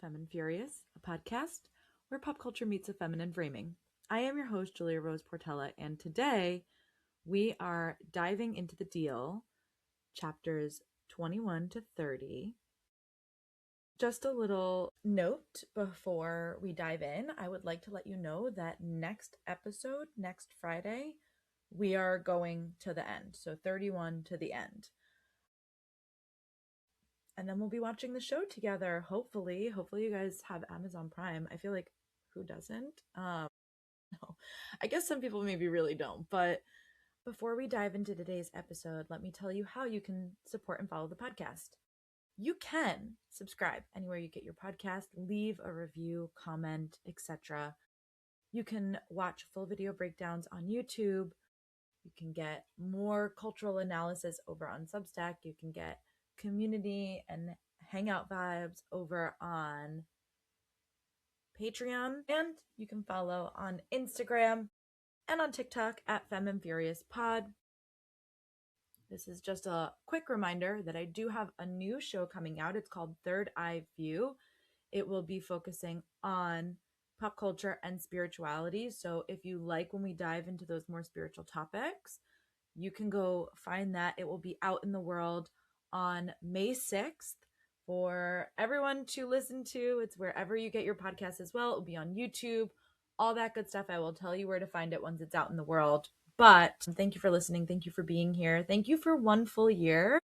Feminine Furious, a podcast where pop culture meets a feminine framing. I am your host, Julia Rose Portella, and today we are diving into the deal, chapters 21 to 30. Just a little note before we dive in, I would like to let you know that next episode, next Friday, we are going to the end. So 31 to the end. And then we'll be watching the show together. Hopefully you guys have Amazon Prime. I feel like who doesn't? No, I guess some people maybe really don't. But before we dive into today's episode, let me tell you how you can support and follow the podcast. You can subscribe anywhere you get your podcast, leave a review, comment, etc. You can watch full video breakdowns on YouTube. You can get more cultural analysis over on Substack. You can get community and hangout vibes over on Patreon. And you can follow on Instagram and on TikTok at FemineFuriousPod. This is just a quick reminder that I do have a new show coming out. It's called Third Eye View. It will be focusing on pop culture and spirituality. So if you like when we dive into those more spiritual topics, you can go find that. It will be out in the world on May 6th for everyone to listen to. It's wherever you get your podcast as well. It will be on YouTube, all that good stuff. I will tell you where to find it once it's out in the world. But thank you for listening. Thank you for being here. Thank you for 1 full year.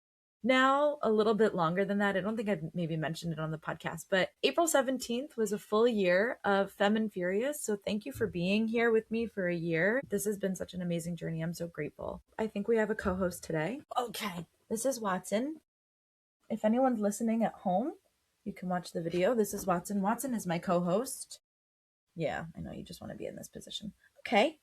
Now, a little bit longer than that. I don't think I've maybe mentioned it on the podcast, but April 17th was a full year of Feminine Furious. So thank you for being here with me for a year. This has been such an amazing journey. I'm so grateful. I think we have a co-host today. Okay, this is Watson. If anyone's listening at home, you can watch the video. This is Watson. Watson is my co-host. Yeah, I know you just want to be in this position. Okay.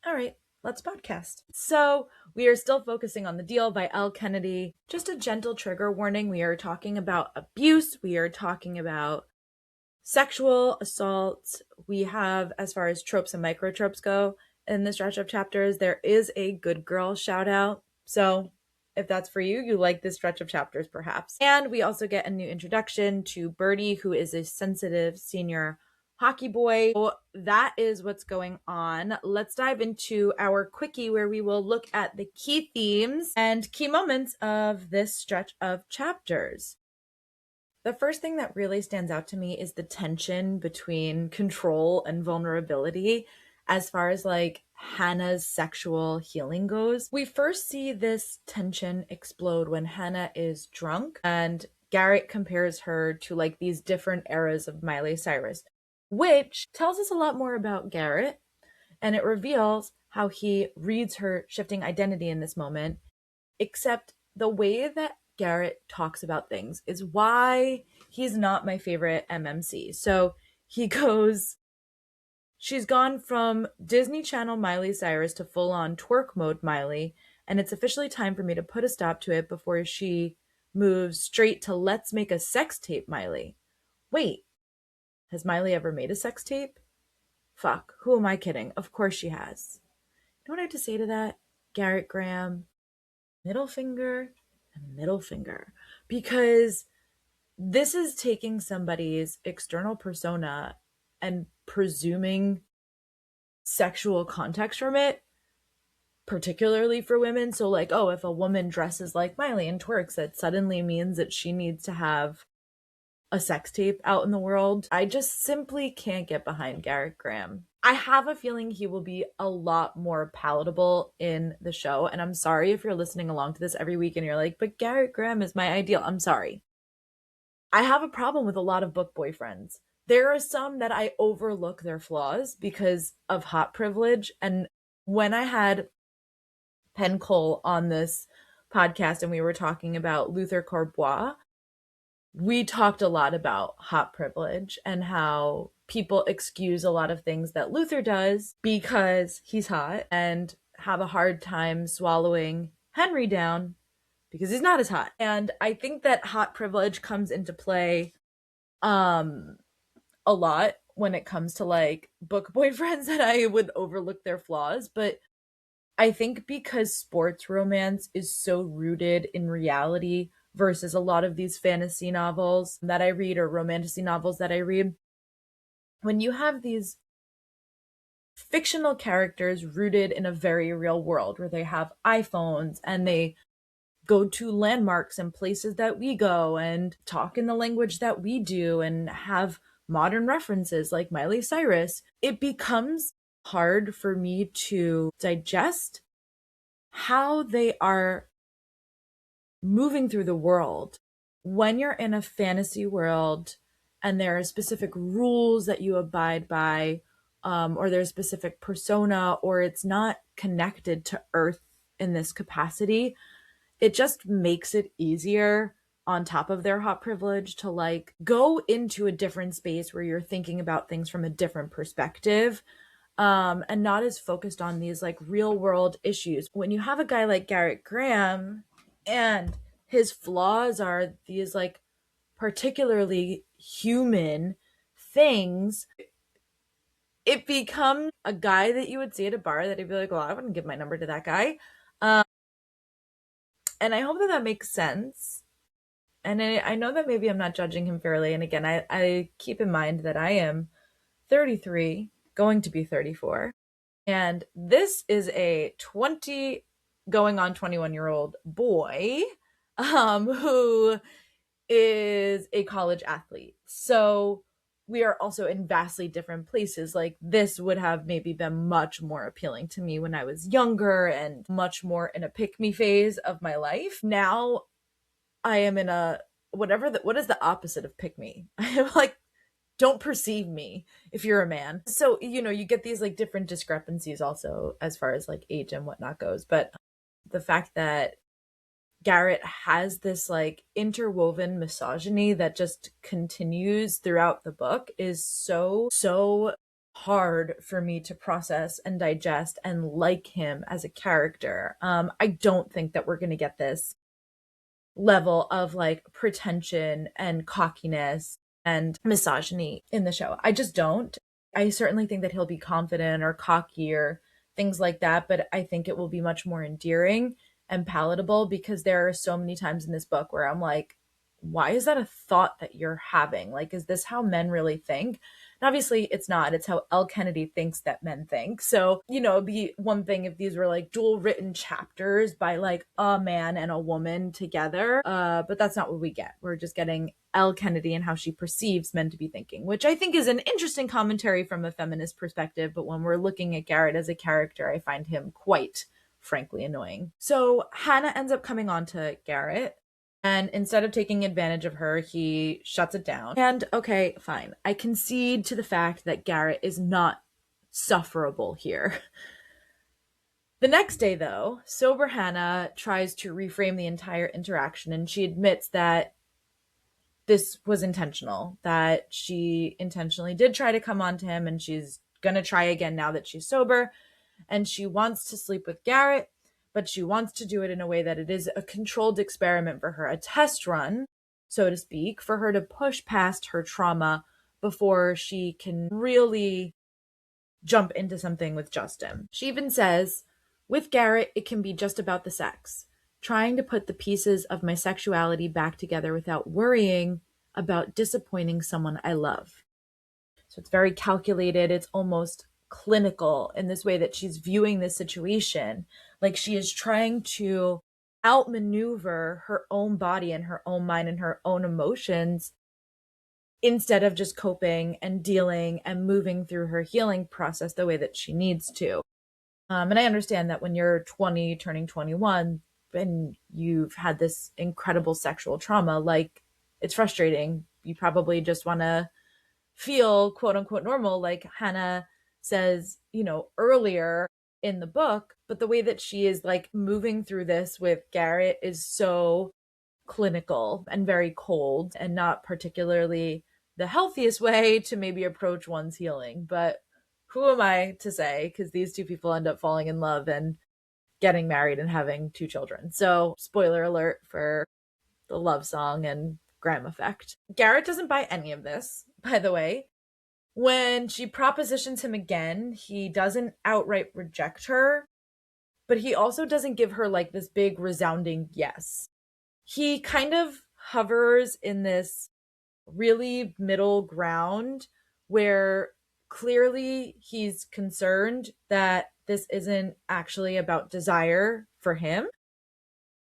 All right. Let's podcast. So we are still focusing on The Deal by Elle Kennedy. Just a gentle trigger warning. We are talking about abuse. We are talking about sexual assault. We have, as far as tropes and microtropes go in the stretch of chapters, there is a good girl shout out. So if that's for you, you like this stretch of chapters perhaps. And we also get a new introduction to Birdie, who is a sensitive senior hockey boy. So that is what's going on. Let's dive into our quickie where we will look at the key themes and key moments of this stretch of chapters. The first thing that really stands out to me is the tension between control and vulnerability as far as like Hannah's sexual healing goes. We first see this tension explode when Hannah is drunk and Garrett compares her to like these different eras of Miley Cyrus, which tells us a lot more about Garrett, and it reveals how he reads her shifting identity in this moment, except the way that Garrett talks about things is why he's not my favorite MMC. So he goes, she's gone from Disney Channel Miley Cyrus to full-on twerk mode Miley, and it's officially time for me to put a stop to it before she moves straight to let's make a sex tape Miley. Wait, has Miley ever made a sex tape? Fuck, who am I kidding? Of course she has. You know what I have to say to that? Garrett Graham, middle finger and middle finger. Because this is taking somebody's external persona and presuming sexual context from it, particularly for women. So like, oh, if a woman dresses like Miley and twerks, it suddenly means that she needs to have a sex tape out in the world. I just simply can't get behind Garrett Graham. I have a feeling he will be a lot more palatable in the show. And I'm sorry if you're listening along to this every week and you're like, but Garrett Graham is my ideal. I'm sorry. I have a problem with a lot of book boyfriends. There are some that I overlook their flaws because of hot privilege. And when I had Penn Cole on this podcast and we were talking about Luther Corbois, we talked a lot about hot privilege and how people excuse a lot of things that Luther does because he's hot and have a hard time swallowing Henry down because he's not as hot. And I think that hot privilege comes into play a lot when it comes to like book boyfriends, and I would overlook their flaws. But I think because sports romance is so rooted in reality versus a lot of these fantasy novels that I read or romantasy novels that I read. When you have these fictional characters rooted in a very real world where they have iPhones and they go to landmarks and places that we go and talk in the language that we do and have modern references like Miley Cyrus, it becomes hard for me to digest how they are moving through the world. When you're in a fantasy world and there are specific rules that you abide by, or there's a specific persona, or it's not connected to Earth in this capacity, it just makes it easier on top of their hot privilege to like go into a different space where you're thinking about things from a different perspective, and not as focused on these like real world issues. When you have a guy like Garrett Graham and his flaws are these like particularly human things, it becomes a guy that you would see at a bar that he'd be like, well, I wouldn't give my number to that guy. And I hope that that makes sense. And I know that maybe I'm not judging him fairly. And again, I keep in mind that I am 33, going to be 34. And this is a 20 going on 21-year-old boy who is a college athlete. So we are also in vastly different places. Like this would have maybe been much more appealing to me when I was younger and much more in a pick me phase of my life. Now I am in a what is the opposite of pick me? I am like, don't perceive me if you're a man. So, you get these like different discrepancies also as far as like age and whatnot goes. But the fact that Garrett has this like interwoven misogyny that just continues throughout the book is so hard for me to process and digest and like him as a character. I don't think that we're going to get this level of like pretension and cockiness and misogyny in the show. I just don't. I certainly think that he'll be confident or cocky or things like that, but I think it will be much more endearing and palatable because there are so many times in this book where I'm like, why is that a thought that you're having? Like, is this how men really think? And obviously it's not. It's how Elle Kennedy thinks that men think. So, it'd be one thing if these were like dual written chapters by like a man and a woman together. But that's not what we get. We're just getting Elle Kennedy and how she perceives men to be thinking, which I think is an interesting commentary from a feminist perspective. But when we're looking at Garrett as a character, I find him quite frankly annoying. So Hannah ends up coming on to Garrett. And instead of taking advantage of her, he shuts it down. And okay, fine. I concede to the fact that Garrett is not sufferable here. The next day, though, sober Hannah tries to reframe the entire interaction, and she admits that this was intentional, that she intentionally did try to come on to him, and she's going to try again now that she's sober. And she wants to sleep with Garrett, but she wants to do it in a way that it is a controlled experiment for her, a test run, so to speak, for her to push past her trauma before she can really jump into something with Justin. She even says, with Garrett, it can be just about the sex, trying to put the pieces of my sexuality back together without worrying about disappointing someone I love. So it's very calculated. It's almost clinical in this way that she's viewing this situation. Like she is trying to outmaneuver her own body and her own mind and her own emotions instead of just coping and dealing and moving through her healing process the way that she needs to. And I understand that when you're 20, turning 21, and you've had this incredible sexual trauma, like it's frustrating. You probably just want to feel quote unquote normal, like Hannah says, earlier in the book. But the way that she is like moving through this with Garrett is so clinical and very cold and not particularly the healthiest way to maybe approach one's healing. But who am I to say? Because these two people end up falling in love and getting married and having 2 children. So spoiler alert for the love song and Graham effect. Garrett doesn't buy any of this, by the way. When she propositions him again, he doesn't outright reject her, but he also doesn't give her like this big resounding yes. He kind of hovers in this really middle ground where clearly he's concerned that this isn't actually about desire for him,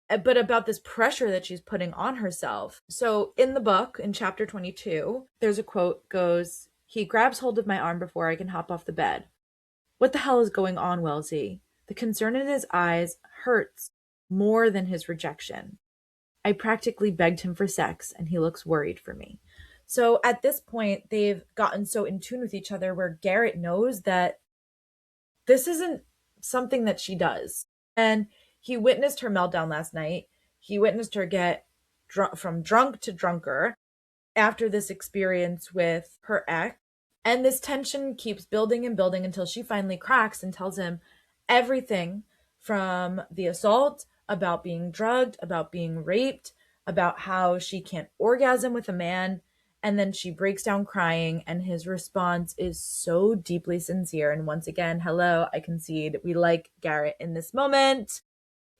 but about this pressure that she's putting on herself. So in the book, in chapter 22, there's a quote goes, "He grabs hold of my arm before I can hop off the bed. What the hell is going on, Wellesley? The concern in his eyes hurts more than his rejection. I practically begged him for sex, and he looks worried for me." So at this point, they've gotten so in tune with each other where Garrett knows that this isn't something that she does. And he witnessed her meltdown last night. He witnessed her get from drunk to drunker after this experience with her ex. And this tension keeps building and building until she finally cracks and tells him everything from the assault, about being drugged, about being raped, about how she can't orgasm with a man. And then she breaks down crying, and his response is so deeply sincere. And once again, hello, I concede. We like Garrett in this moment.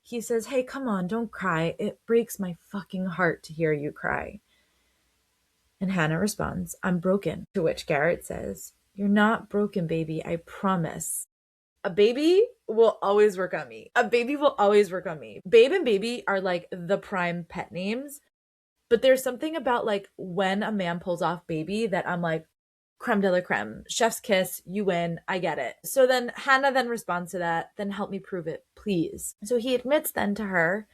He says, "Hey, come on, don't cry. It breaks my fucking heart to hear you cry." And Hannah responds, "I'm broken." To which Garrett says, "You're not broken, baby. I promise. A baby will always work on me. A baby will always work on me." Babe and baby are like the prime pet names. But there's something about like when a man pulls off baby that I'm like, creme de la creme, chef's kiss, you win, I get it. So then Hannah then responds to that, "Then help me prove it, please." So he admits then to her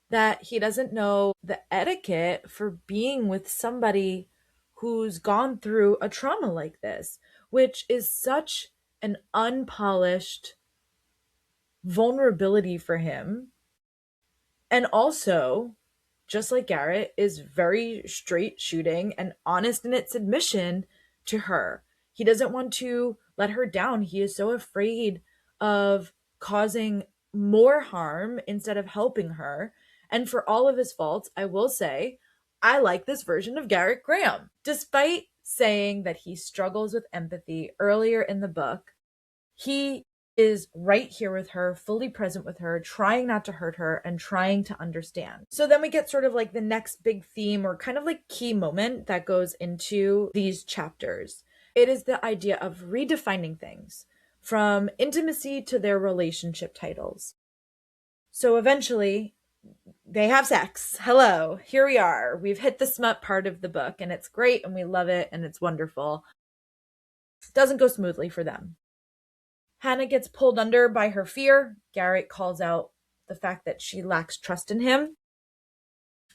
that he doesn't know the etiquette for being with somebody who's gone through a trauma like this, which is such an unpolished vulnerability for him. And also, just like Garrett, is very straight shooting and honest in its admission to her. He doesn't want to let her down. He is so afraid of causing more harm instead of helping her. And for all of his faults, I will say, I like this version of Garrett Graham. Despite saying that he struggles with empathy earlier in the book, he is right here with her, fully present with her, trying not to hurt her and trying to understand. So then we get sort of like the next big theme or kind of like key moment that goes into these chapters. It is the idea of redefining things from intimacy to their relationship titles. So eventually they have sex. Hello, here we are. We've hit the smut part of the book and it's great and we love it and it's wonderful. Doesn't go smoothly for them. Hannah gets pulled under by her fear. Garrett calls out the fact that she lacks trust in him.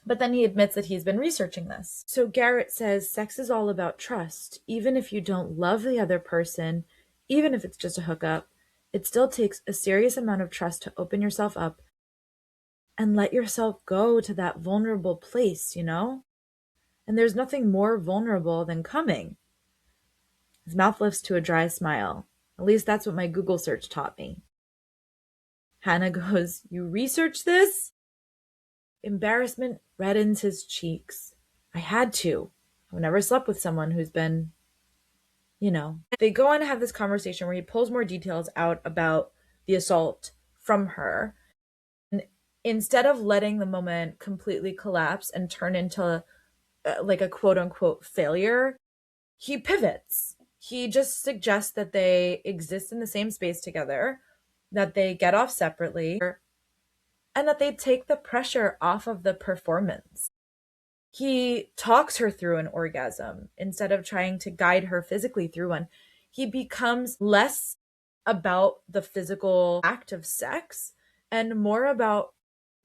But then he admits that he's been researching this. So Garrett says sex is all about trust. Even if you don't love the other person, even if it's just a hookup, it still takes a serious amount of trust to open yourself up and let yourself go to that vulnerable place, you know? And there's nothing more vulnerable than coming. His mouth lifts to a dry smile. At least that's what my Google search taught me. Hannah goes, "You researched this?" Embarrassment reddens his cheeks. "I had to. I've never slept with someone who's been, you know." They go on to have this conversation where he pulls more details out about the assault from her. And instead of letting the moment completely collapse and turn into like a quote unquote failure, he pivots. He just suggests that they exist in the same space together, that they get off separately, and that they take the pressure off of the performance. He talks her through an orgasm instead of trying to guide her physically through one. He becomes less about the physical act of sex and more about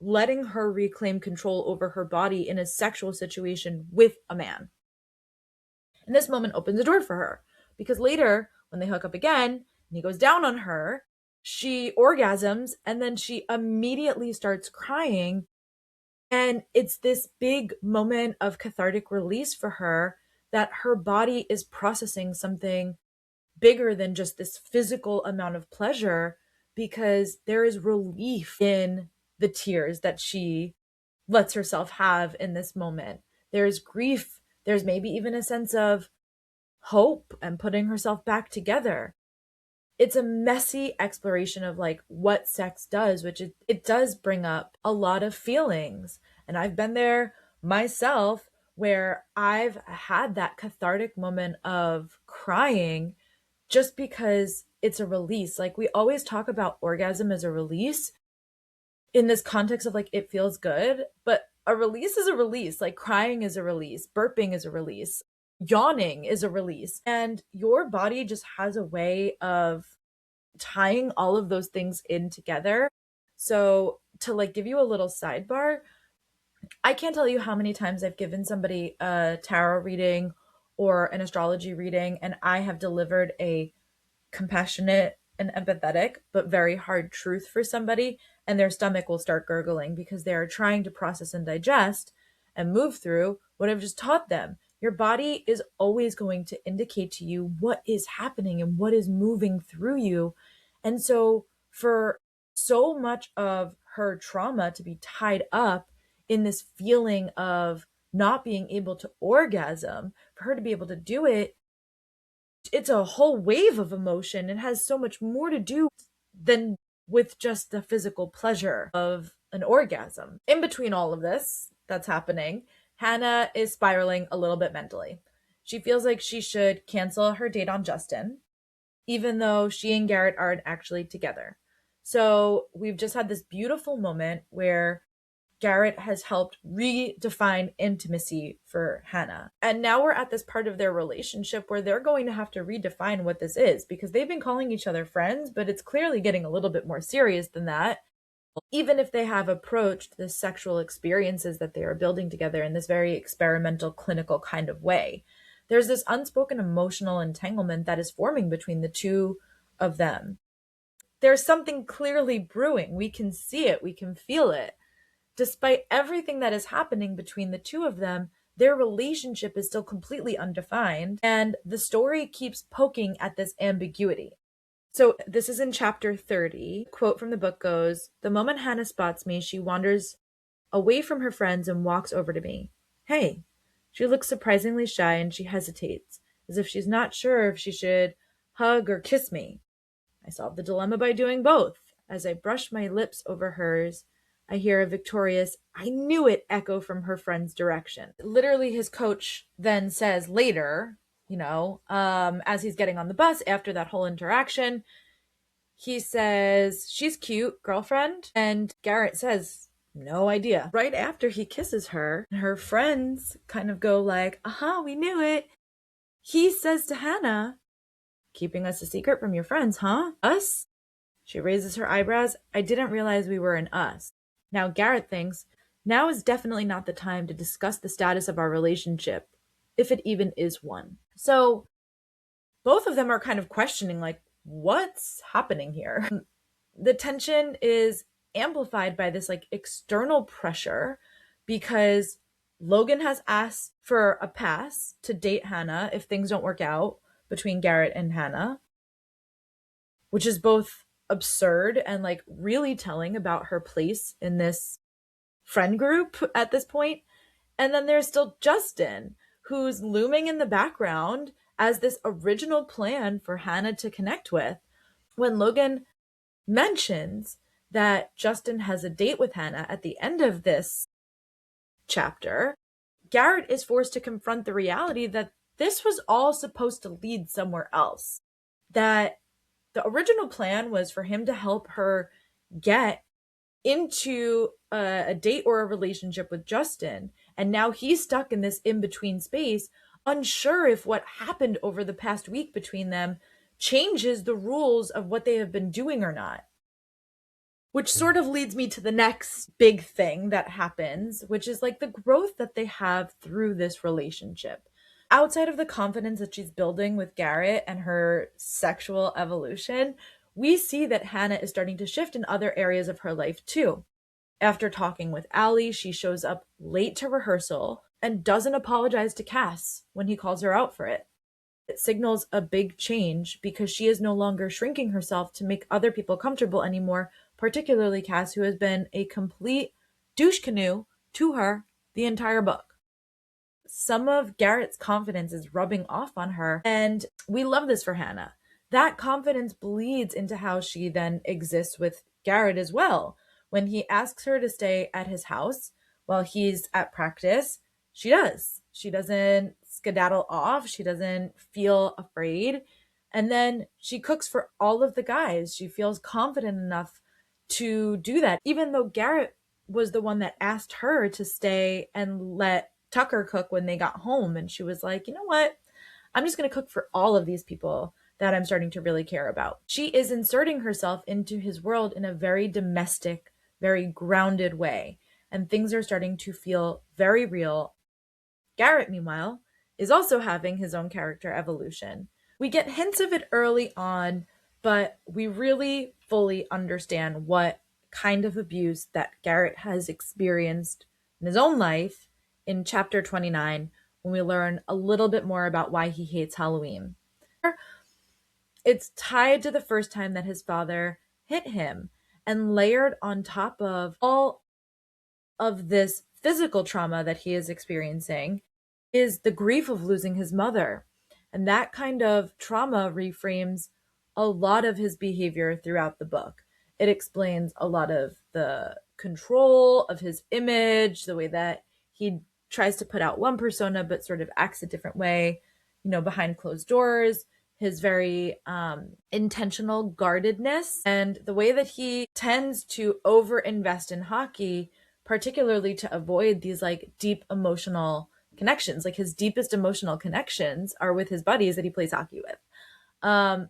letting her reclaim control over her body in a sexual situation with a man. And this moment opens a door for her because later, when they hook up again and he goes down on her, she orgasms and then she immediately starts crying. And it's this big moment of cathartic release for her that her body is processing something bigger than just this physical amount of pleasure because there is relief in the tears that she lets herself have in this moment. There's grief. There's maybe even a sense of hope and putting herself back together. It's a messy exploration of like what sex does, which it does bring up a lot of feelings And I've been there myself where I've had that cathartic moment of crying just because it's a release. Like we always talk about orgasm as a release in this context of like it feels good, but a release is a release. Like crying is a release, burping is a release, yawning is a release. And your body just has a way of tying all of those things in together. So to like give you a little sidebar, I can't tell you how many times I've given somebody a tarot reading or an astrology reading, and I have delivered a compassionate and empathetic, but very hard truth for somebody, and their stomach will start gurgling because they are trying to process and digest and move through what I've just taught them. Your body is always going to indicate to you what is happening and what is moving through you. And so, for so much of her trauma to be tied up in this feeling of not being able to orgasm, for her to be able to do it, it's a whole wave of emotion. It has so much more to do than with just the physical pleasure of an orgasm. In between all of this that's happening, Hannah is spiraling a little bit mentally. She feels like she should cancel her date on Justin, even though she and Garrett aren't actually together. So we've just had this beautiful moment where Garrett has helped redefine intimacy for Hannah. And now we're at this part of their relationship where they're going to have to redefine what this is, because they've been calling each other friends, but it's clearly getting a little bit more serious than that. Even if they have approached the sexual experiences that they are building together in this very experimental, clinical kind of way, there's this unspoken emotional entanglement that is forming between the two of them. There's something clearly brewing. We can see it, we can feel it. Despite everything that is happening between the two of them, their relationship is still completely undefined, and the story keeps poking at this ambiguity. So this is in chapter 30. Quote from the book goes, "The moment Hannah spots me, she wanders away from her friends and walks over to me. Hey." She looks surprisingly shy and she hesitates, as if she's not sure if she should hug or kiss me. I solve the dilemma by doing both. As I brush my lips over hers, I hear a victorious, "I knew it," echo from her friend's direction. Literally, his coach then says later, as he's getting on the bus after that whole interaction, he says, "She's cute, girlfriend." And Garrett says, "No idea." Right after he kisses her, her friends kind of go like, "Uh-huh, we knew it." He says to Hannah, "Keeping us a secret from your friends, huh? Us?" She raises her eyebrows. "I didn't realize we were an us." Now Garrett thinks, now is definitely not the time to discuss the status of our relationship, if it even is one. So both of them are kind of questioning, like, what's happening here? The tension is amplified by this like external pressure because Logan has asked for a pass to date Hannah if things don't work out between Garrett and Hannah, which is both absurd and like really telling about her place in this friend group at this point. And then there's still Justin, who's looming in the background as this original plan for Hannah to connect with. When Logan mentions that Justin has a date with Hannah at the end of this chapter, Garrett is forced to confront the reality that this was all supposed to lead somewhere else. That the original plan was for him to help her get into a date or a relationship with Justin. And now he's stuck in this in-between space, unsure if what happened over the past week between them changes the rules of what they have been doing or not. Which sort of leads me to the next big thing that happens, which is like the growth that they have through this relationship. Outside of the confidence that she's building with Garrett and her sexual evolution, we see that Hannah is starting to shift in other areas of her life too. After talking with Allie, she shows up late to rehearsal and doesn't apologize to Cass when he calls her out for it. It signals a big change because she is no longer shrinking herself to make other people comfortable anymore, particularly Cass, who has been a complete douche canoe to her the entire book. Some of Garrett's confidence is rubbing off on her, and we love this for Hannah. That confidence bleeds into how she then exists with Garrett as well. When he asks her to stay at his house, while he's at practice, she does. She doesn't skedaddle off. She doesn't feel afraid. And then she cooks for all of the guys. She feels confident enough to do that, even though Garrett was the one that asked her to stay and let Tucker cook when they got home. And she was like, you know what? I'm just going to cook for all of these people that I'm starting to really care about. She is inserting herself into his world in a very domestic, very grounded way. And things are starting to feel very real. Garrett, meanwhile, is also having his own character evolution. We get hints of it early on, but we really fully understand what kind of abuse that Garrett has experienced in his own life in chapter 29, when we learn a little bit more about why he hates Halloween. It's tied to the first time that his father hit him, and layered on top of all of this physical trauma that he is experiencing is the grief of losing his mother. And that kind of trauma reframes a lot of his behavior throughout the book. It explains a lot of the control of his image, the way that he tries to put out one persona but sort of acts a different way, behind closed doors, his very intentional guardedness, and the way that he tends to overinvest in hockey, particularly to avoid these like deep emotional connections. Like his deepest emotional connections are with his buddies that he plays hockey with.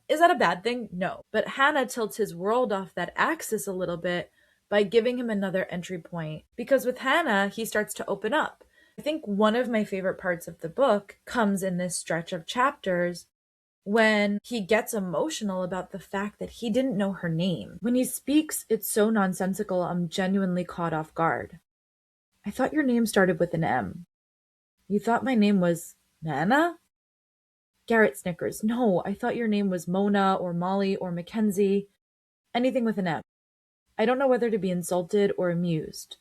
Is that a bad thing? No. But Hannah tilts his world off that axis a little bit by giving him another entry point. Because with Hannah, he starts to open up. I think one of my favorite parts of the book comes in this stretch of chapters when he gets emotional about the fact that he didn't know her name. When he speaks, it's so nonsensical, I'm genuinely caught off guard. I thought your name started with an M. You thought my name was Nana? Garrett snickers. No, I thought your name was Mona or Molly or Mackenzie. Anything with an M. I don't know whether to be insulted or amused.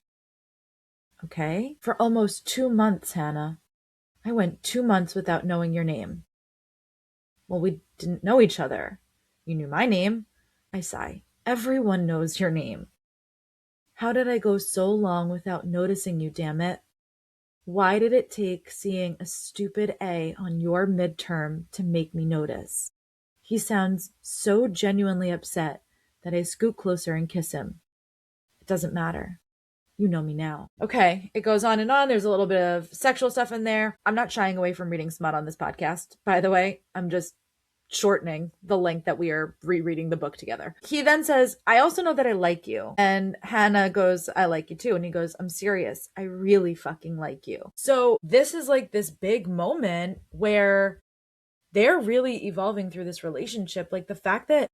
Okay? For almost 2 months, Hannah. I went 2 months without knowing your name. Well, we didn't know each other. You knew my name. I sigh. Everyone knows your name. How did I go so long without noticing you, damn it? Why did it take seeing a stupid A on your midterm to make me notice? He sounds so genuinely upset that I scoot closer and kiss him. It doesn't matter. You know me now. Okay, it goes on and on. There's a little bit of sexual stuff in there. I'm not shying away from reading smut on this podcast, by the way. I'm just shortening the length that we are rereading the book together. He then says, I also know that I like you. And Hannah goes, I like you too. And he goes, I'm serious. I really fucking like you. So this is like this big moment where they're really evolving through this relationship. Like the fact that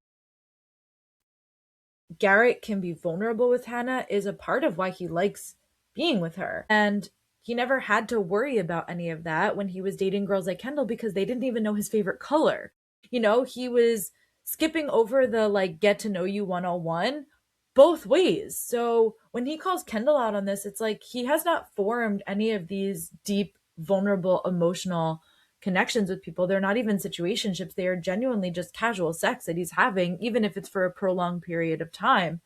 Garrett can be vulnerable with Hannah is a part of why he likes being with her. And he never had to worry about any of that when he was dating girls like Kendall, because they didn't even know his favorite color. He was skipping over the like get to know you 101 both ways. So when he calls Kendall out on this, it's like he has not formed any of these deep, vulnerable, emotional connections with people. They're not even situationships. They are genuinely just casual sex that he's having, even if it's for a prolonged period of time.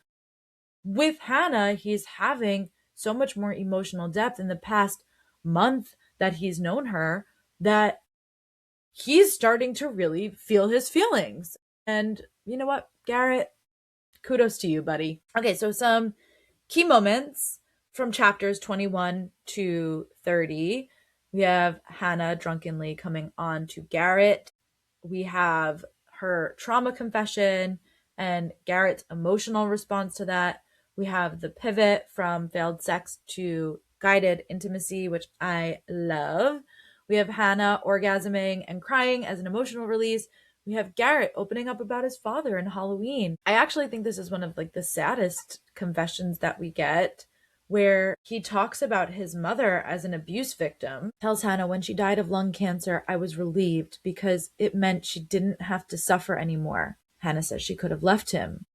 With Hannah, he's having so much more emotional depth in the past month that he's known her, that he's starting to really feel his feelings. And you know what, Garrett, kudos to you, buddy. Okay, so some key moments from chapters 21 to 30. We have Hannah drunkenly coming on to Garrett. We have her trauma confession and Garrett's emotional response to that. We have the pivot from failed sex to guided intimacy, which I love. We have Hannah orgasming and crying as an emotional release. We have Garrett opening up about his father in Halloween. I actually think this is one of like the saddest confessions that we get, where he talks about his mother as an abuse victim. Tells Hannah, when she died of lung cancer, I was relieved because it meant she didn't have to suffer anymore. Hannah says she could have left him.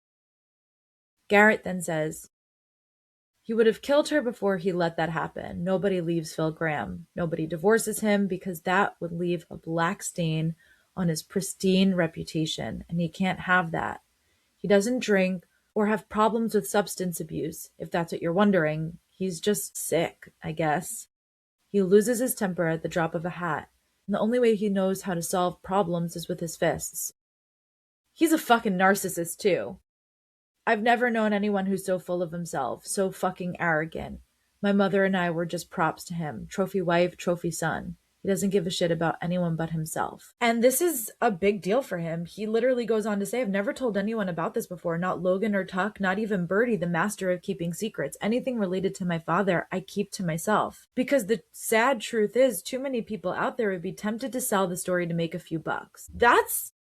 Garrett then says, he would have killed her before he let that happen. Nobody leaves Phil Graham. Nobody divorces him because that would leave a black stain on his pristine reputation, and he can't have that. He doesn't drink or have problems with substance abuse, if that's what you're wondering. He's just sick, I guess. He loses his temper at the drop of a hat, and the only way he knows how to solve problems is with his fists. He's a fucking narcissist, too. I've never known anyone who's so full of himself, so fucking arrogant. My mother and I were just props to him. Trophy wife, trophy son. He doesn't give a shit about anyone but himself. And this is a big deal for him. He literally goes on to say, I've never told anyone about this before, not Logan or Tuck, not even Birdie, the master of keeping secrets. Anything related to my father, I keep to myself. Because the sad truth is, too many people out there would be tempted to sell the story to make a few bucks. That's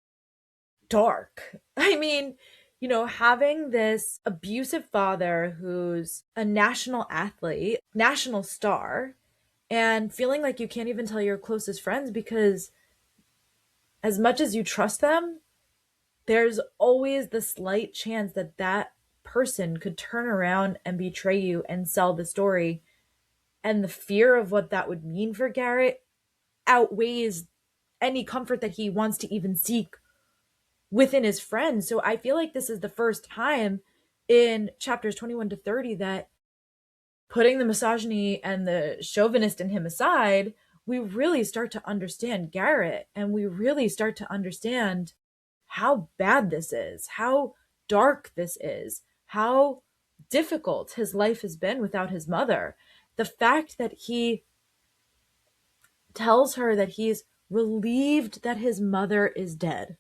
dark. I mean, having this abusive father who's a national athlete, national star, and feeling like you can't even tell your closest friends because as much as you trust them, there's always the slight chance that that person could turn around and betray you and sell the story. And the fear of what that would mean for Garrett outweighs any comfort that he wants to even seek within his friends. So I feel like this is the first time in chapters 21 to 30 that, putting the misogyny and the chauvinist in him aside, we really start to understand Garrett, and we really start to understand how bad this is, how dark this is, how difficult his life has been without his mother. The fact that he tells her that he's relieved that his mother is dead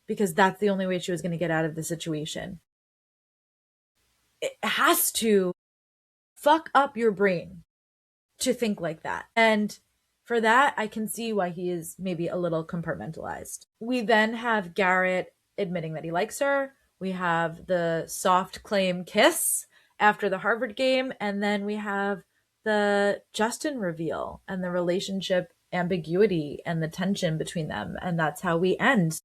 because that's the only way she was going to get out of the situation. It has to fuck up your brain to think like that. And for that, I can see why he is maybe a little compartmentalized. We then have Garrett admitting that he likes her. We have the soft claim kiss after the Harvard game. And then we have the Justin reveal and the relationship ambiguity and the tension between them. And that's how we end.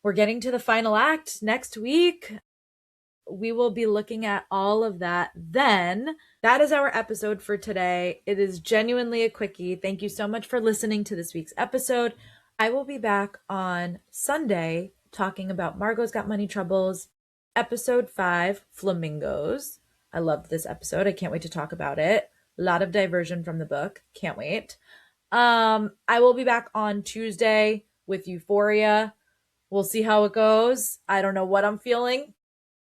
We're getting to the final act next week. We will be looking at all of that then. That is our episode for today. It is genuinely a quickie. Thank you so much for listening to this week's episode. I will be back on Sunday talking about Margot's Got Money Troubles, episode 5, Flamingos. I loved this episode. I can't wait to talk about it. A lot of diversion from the book. Can't wait. I will be back on Tuesday with Euphoria. We'll see how it goes. I don't know what I'm feeling.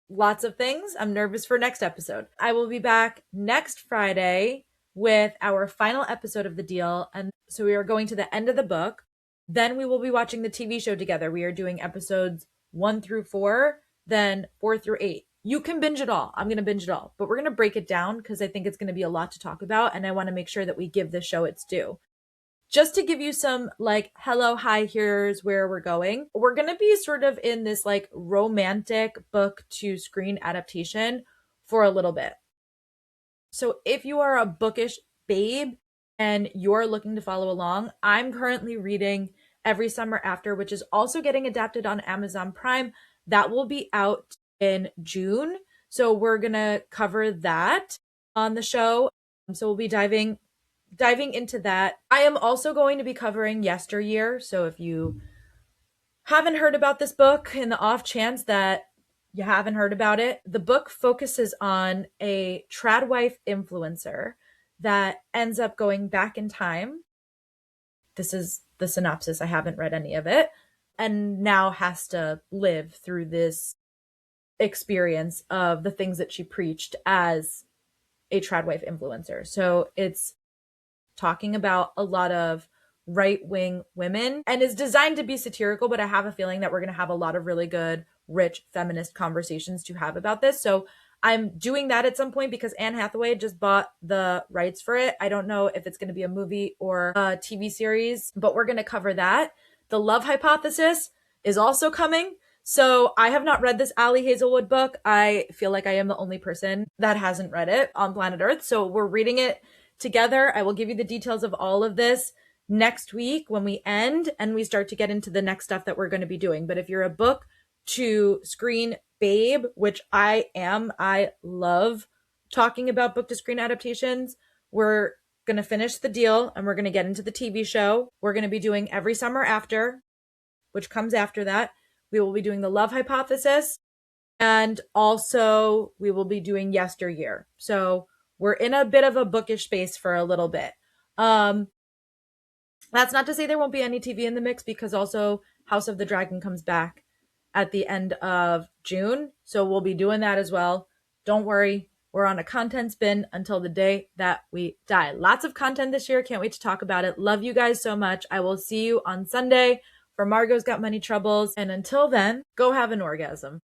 Lots of things. I'm nervous for next episode. I will be back next Friday with our final episode of The Deal. And so we are going to the end of the book. Then we will be watching the TV show together. We are doing episodes 1 through 4, then 4 through 8. You can binge it all. I'm going to binge it all. But we're going to break it down because I think it's going to be a lot to talk about. And I want to make sure that we give the show its due. Just to give you some hello, hi, here's where we're going. We're going to be sort of in this romantic book to screen adaptation for a little bit. So if you are a bookish babe and you're looking to follow along, I'm currently reading Every Summer After, which is also getting adapted on Amazon Prime. That will be out in June. So we're going to cover that on the show. So we'll be diving into that. I am also going to be covering Yesteryear. So if you haven't heard about this book, in the off chance that you haven't heard about it, the book focuses on a trad wife influencer that ends up going back in time. This is the synopsis. I haven't read any of it. And now has to live through this experience of the things that she preached as a trad wife influencer. So it's talking about a lot of right-wing women and is designed to be satirical, but I have a feeling that we're going to have a lot of really good, rich feminist conversations to have about this. So I'm doing that at some point because Anne Hathaway just bought the rights for it. I don't know if it's going to be a movie or a TV series, but we're going to cover that. The Love Hypothesis is also coming. So I have not read this Ali Hazelwood book. I feel like I am the only person that hasn't read it on planet Earth. So we're reading it together. I will give you the details of all of this next week when we end and we start to get into the next stuff that we're going to be doing. But if you're a book to screen babe, which I am, I love talking about book to screen adaptations. We're going to finish The Deal and we're going to get into the TV show. We're going to be doing Every Summer After, which comes after that. We will be doing The Love Hypothesis, and also we will be doing Yesteryear. So we're in a bit of a bookish space for a little bit. That's not to say there won't be any TV in the mix, because also House of the Dragon comes back at the end of June. So we'll be doing that as well. Don't worry. We're on a content spin until the day that we die. Lots of content this year. Can't wait to talk about it. Love you guys so much. I will see you on Sunday for Margot's Got Money Troubles. And until then, go have an orgasm.